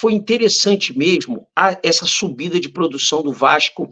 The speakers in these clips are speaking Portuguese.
foi interessante mesmo essa subida de produção do Vasco,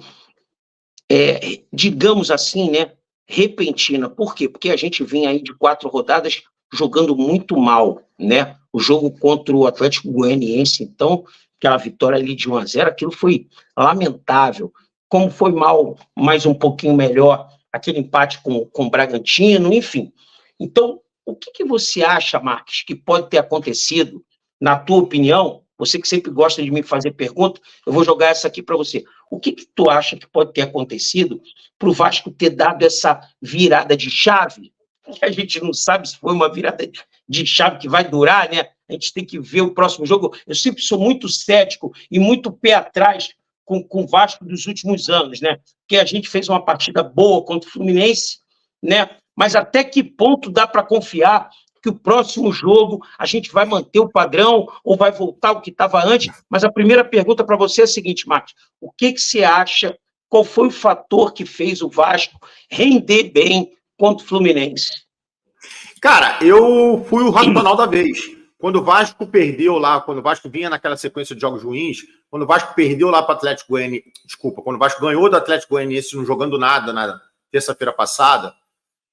digamos assim, né, repentina. Por quê? Porque a gente vinha aí de 4 rodadas jogando muito mal, né? O jogo contra o Atlético Goianiense, então, aquela vitória ali de 1-0, aquilo foi lamentável. Como foi mal, mais um pouquinho melhor, aquele empate com o Bragantino, enfim. Então, o que você acha, Marques, que pode ter acontecido, na tua opinião? Você que sempre gosta de me fazer pergunta, eu vou jogar essa aqui para você. O que tu acha que pode ter acontecido para o Vasco ter dado essa virada de chave? Que a gente não sabe se foi uma virada de chave que vai durar, né? A gente tem que ver o próximo jogo. Eu sempre sou muito cético e muito pé atrás com o Vasco dos últimos anos, né? Porque a gente fez uma partida boa contra o Fluminense, né? Mas até que ponto dá para confiar que o próximo jogo a gente vai manter o padrão ou vai voltar ao que estava antes? Mas a primeira pergunta para você é a seguinte, Marcos: o que você acha? Qual foi o fator que fez o Vasco render bem contra o Fluminense? Cara, eu fui o racional da vez. Quando o Vasco perdeu lá, quando o Vasco vinha naquela sequência de jogos ruins, quando o Vasco perdeu lá para o Atlético Goianiense, quando o Vasco ganhou do Atlético Goianiense não jogando nada na terça-feira passada,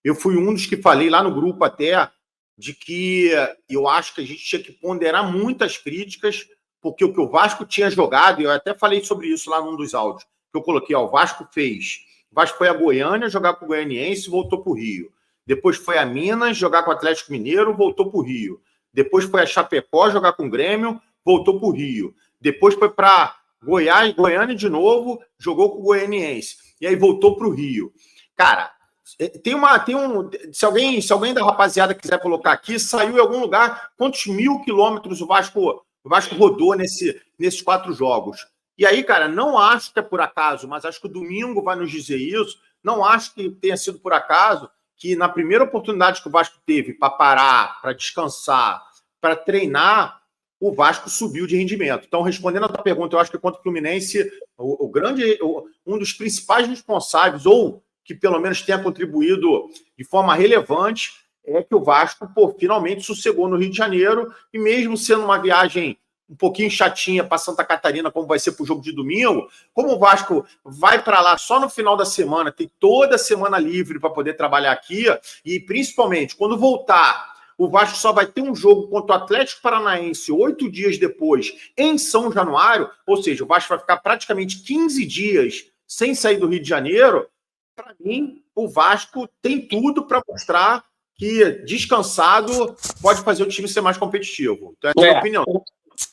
eu fui um dos que falei lá no grupo até de que eu acho que a gente tinha que ponderar muitas críticas, porque o que o Vasco tinha jogado, e eu até falei sobre isso lá num dos áudios, que eu coloquei, o Vasco fez. O Vasco foi a Goiânia jogar com o Goianiense e voltou para o Rio. Depois foi a Minas jogar com o Atlético Mineiro, voltou para o Rio. Depois foi a Chapecó jogar com o Grêmio, voltou para o Rio. Depois foi para Goiânia de novo, jogou com o Goianiense. E aí voltou para o Rio. Cara, se alguém da rapaziada quiser colocar aqui, saiu em algum lugar quantos 1.000 quilômetros o Vasco rodou nesses 4 jogos. E aí, cara, não acho que é por acaso, mas acho que o domingo vai nos dizer isso. Não acho que tenha sido por acaso que na primeira oportunidade que o Vasco teve para parar, para descansar, para treinar, o Vasco subiu de rendimento. Então, respondendo a tua pergunta, eu acho que contra o Fluminense, um dos principais responsáveis, ou que pelo menos tenha contribuído de forma relevante, é que o Vasco, finalmente sossegou no Rio de Janeiro, e mesmo sendo uma viagem um pouquinho chatinha para Santa Catarina, como vai ser para o jogo de domingo, como o Vasco vai para lá só no final da semana, tem toda a semana livre para poder trabalhar aqui, e principalmente, quando voltar, o Vasco só vai ter um jogo contra o Atlético Paranaense 8 dias depois, em São Januário, ou seja, o Vasco vai ficar praticamente 15 dias sem sair do Rio de Janeiro. Para mim, o Vasco tem tudo para mostrar que, descansado, pode fazer o time ser mais competitivo. Então, é a minha opinião.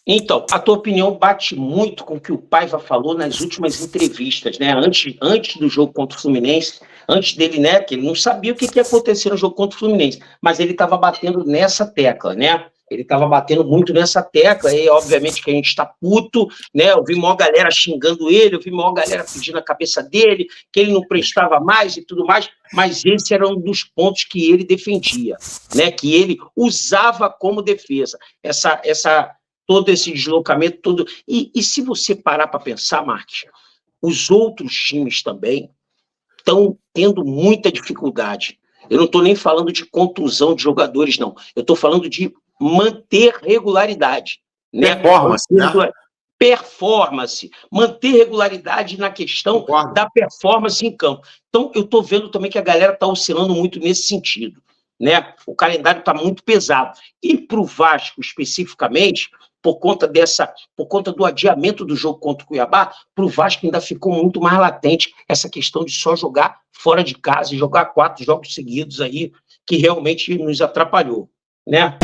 Então, a tua opinião bate muito com o que o Paiva falou nas últimas entrevistas, né? Antes do jogo contra o Fluminense, antes dele, né? Que ele não sabia o que ia acontecer no jogo contra o Fluminense, mas ele estava batendo nessa tecla, né? Ele estava batendo muito nessa tecla, e obviamente que a gente está puto, né? Eu vi maior galera xingando ele, eu vi maior galera pedindo a cabeça dele, que ele não prestava mais e tudo mais, mas esse era um dos pontos que ele defendia, né? Que ele usava como defesa, todo esse deslocamento, todo. E se você parar para pensar, Marques, os outros times também estão tendo muita dificuldade. Eu não estou nem falando de contusão de jogadores, não. Eu estou falando de manter regularidade. Né? Performance, né? Performance. Manter regularidade na questão da performance em campo. Então, eu estou vendo também que a galera está oscilando muito nesse sentido. Né? O calendário está muito pesado. E para o Vasco, especificamente, por conta do adiamento do jogo contra o Cuiabá, para o Vasco ainda ficou muito mais latente essa questão de só jogar fora de casa e jogar 4 jogos seguidos aí, que realmente nos atrapalhou, né?